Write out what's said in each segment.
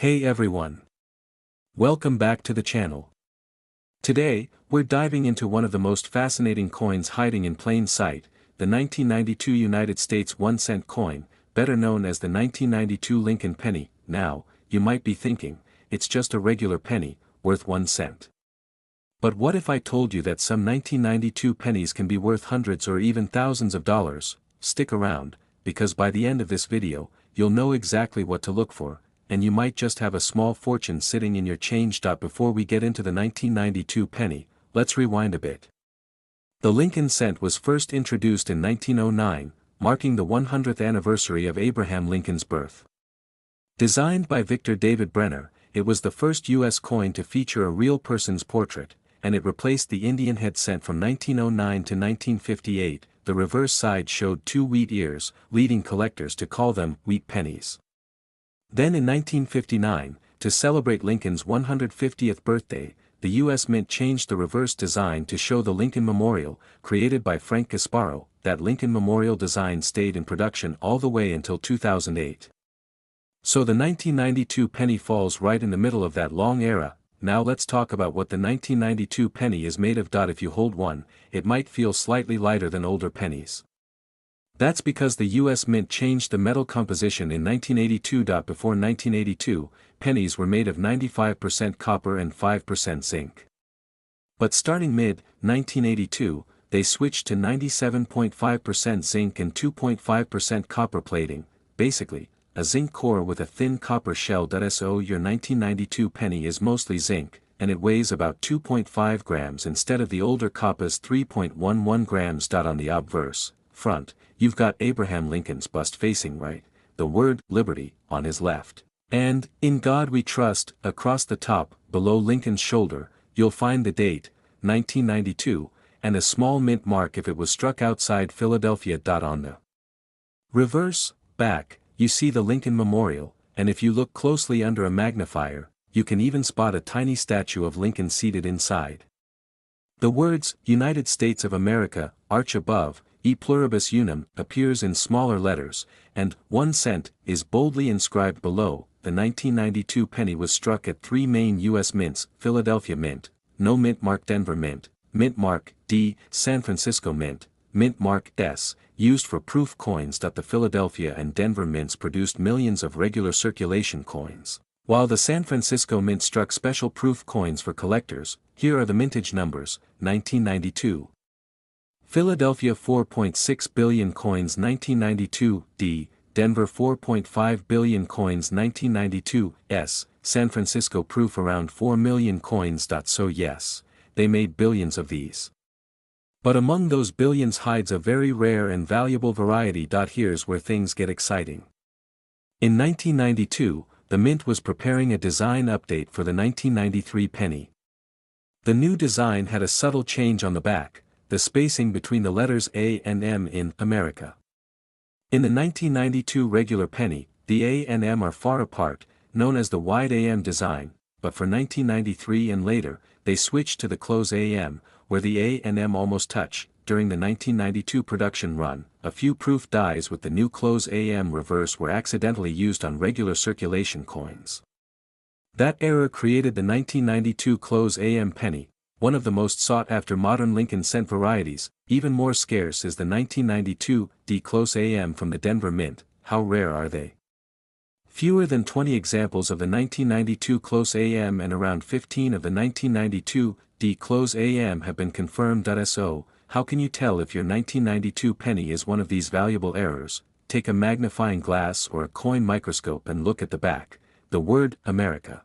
Hey everyone! Welcome back to the channel. Today, we're diving into one of the most fascinating coins hiding in plain sight, the 1992 United States 1-cent coin, better known as the 1992 Lincoln penny. Now, you might be thinking, it's just a regular penny, worth 1 cent. But what if I told you that some 1992 pennies can be worth hundreds or even thousands of dollars? Stick around, because by the end of this video, you'll know exactly what to look for, and you might just have a small fortune sitting in your change. Before we get into the 1992 penny, let's rewind a bit. The Lincoln cent was first introduced in 1909, marking the 100th anniversary of Abraham Lincoln's birth. Designed by Victor David Brenner, it was the first U.S. coin to feature a real person's portrait, and it replaced the Indian head cent from 1909 to 1958. The reverse side showed 2 wheat ears, leading collectors to call them wheat pennies. Then in 1959, to celebrate Lincoln's 150th birthday, the U.S. Mint changed the reverse design to show the Lincoln Memorial, created by Frank Gasparo. That Lincoln Memorial design stayed in production all the way until 2008. So the 1992 penny falls right in the middle of that long era. Now let's talk about what the 1992 penny is made of. If you hold one, it might feel slightly lighter than older pennies. That's because the U.S. Mint changed the metal composition in 1982. Before 1982, pennies were made of 95% copper and 5% zinc. But starting mid-1982, they switched to 97.5% zinc and 2.5% copper plating, basically, a zinc core with a thin copper shell. So your 1992 penny is mostly zinc, and it weighs about 2.5 grams instead of the older copper's 3.11 grams. On the obverse front, you've got Abraham Lincoln's bust facing right, the word liberty on his left, and in God we trust across the top. Below Lincoln's shoulder, you'll find the date, 1992, and a small mint mark if it was struck outside Philadelphia. On the reverse back, you see the Lincoln Memorial, and if you look closely under a magnifier, you can even spot a tiny statue of Lincoln seated inside. The words, United States of America, arch above, E pluribus unum, appears in smaller letters, and 1 cent is boldly inscribed below. The 1992 penny was struck at 3 main U.S. mints: Philadelphia Mint, No Mint Mark; Denver Mint, Mint Mark D; San Francisco Mint, Mint Mark S, used for proof coins. The Philadelphia and Denver mints produced millions of regular circulation coins, while the San Francisco Mint struck special proof coins for collectors. Here are the mintage numbers: 1992. Philadelphia 4.6 billion coins 1992 D, Denver 4.5 billion coins 1992 S, San Francisco proof around 4 million coins. So yes, they made billions of these. But among those billions hides a very rare and valuable variety. Here's where things get exciting. In 1992, the Mint was preparing a design update for the 1993 penny. The new design had a subtle change on the back: the spacing between the letters A and M in America. In the 1992 regular penny, the A and M are far apart, known as the wide AM design, but for 1993 and later, they switched to the close AM, where the A and M almost touch. During the 1992 production run, a few proof dies with the new close AM reverse were accidentally used on regular circulation coins. That error created the 1992 close AM penny, one of the most sought-after modern Lincoln cent varieties. Even more scarce is the 1992 D close AM from the Denver Mint. How rare are they? Fewer than 20 examples of the 1992 close AM and around 15 of the 1992 D close AM have been confirmed. So, how can you tell if your 1992 penny is one of these valuable errors? Take a magnifying glass or a coin microscope and look at the back, the word America.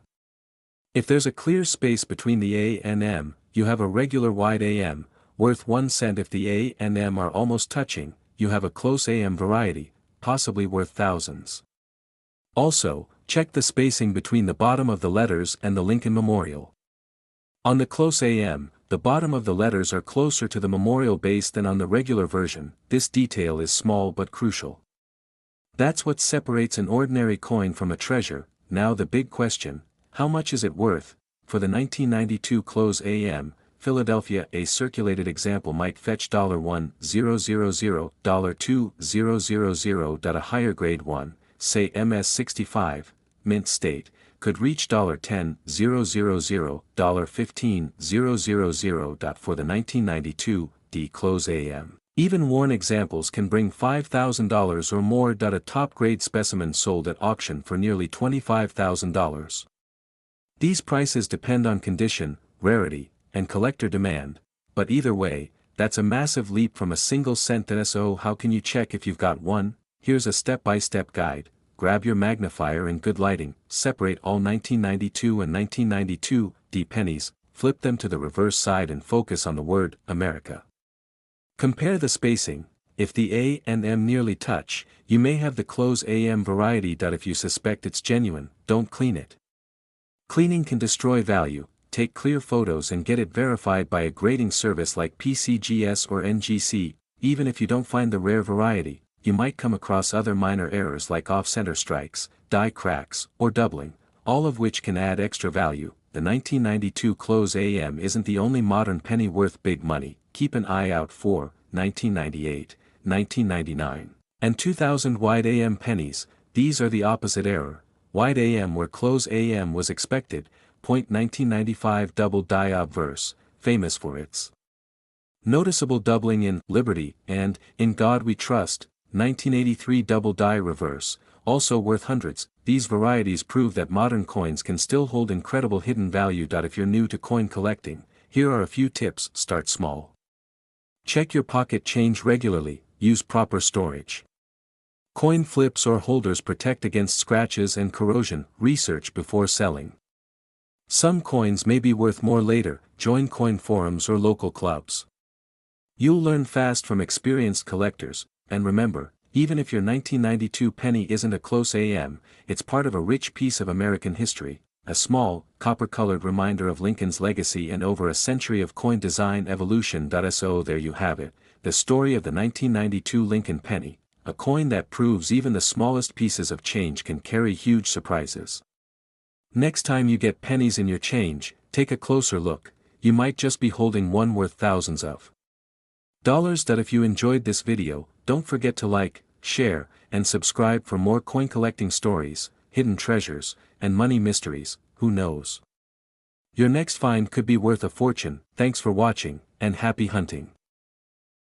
If there's a clear space between the A and M, you have a regular wide AM, worth 1 cent. If the A and M are almost touching, you have a close AM variety, possibly worth thousands. Also, check the spacing between the bottom of the letters and the Lincoln Memorial. On the close AM, the bottom of the letters are closer to the memorial base than on the regular version. This detail is small but crucial. That's what separates an ordinary coin from a treasure. Now the big question: how much is it worth? For the 1992 close AM, Philadelphia, a circulated example might fetch $1,000, $2,000. A higher grade one, say MS65, mint state, could reach $10,000, $15,000 for the 1992 D close AM. Even worn examples can bring $5,000 or more. A top-grade specimen sold at auction for nearly $25,000. These prices depend on condition, rarity, and collector demand, but either way, that's a massive leap from a single cent. So how can you check if you've got one? Here's a step-by-step guide. Grab your magnifier and good lighting, separate all 1992 and 1992 D pennies, flip them to the reverse side and focus on the word America. Compare the spacing. If the A and M nearly touch, you may have the close AM variety. If you suspect it's genuine, don't clean it. Cleaning can destroy value. Take clear photos and get it verified by a grading service like PCGS or NGC. Even if you don't find the rare variety, you might come across other minor errors like off-center strikes, die cracks, or doubling, all of which can add extra value. The 1992 close AM isn't the only modern penny worth big money. Keep an eye out for 1998, 1999, and 2000 wide AM pennies. These are the opposite error. Wide AM where close AM was expected. 1995 double die obverse, famous for its noticeable doubling in Liberty and In God We Trust. 1983 double die reverse, also worth hundreds. These varieties prove that modern coins can still hold incredible hidden value. If you're new to coin collecting, here are a few tips. Start small. Check your pocket change regularly, use proper storage. Coin flips or holders protect against scratches and corrosion. Research before selling. Some coins may be worth more later. Join coin forums or local clubs. You'll learn fast from experienced collectors, and remember, even if your 1992 penny isn't a close AM, it's part of a rich piece of American history, a small, copper-colored reminder of Lincoln's legacy and over a century of coin design evolution. So there you have it, the story of the 1992 Lincoln penny, a coin that proves even the smallest pieces of change can carry huge surprises. Next time you get pennies in your change, take a closer look. You might just be holding one worth thousands of dollars. If you enjoyed this video, don't forget to like, share, and subscribe for more coin collecting stories, hidden treasures, and money mysteries. Who knows? Your next find could be worth a fortune. Thanks for watching, and happy hunting.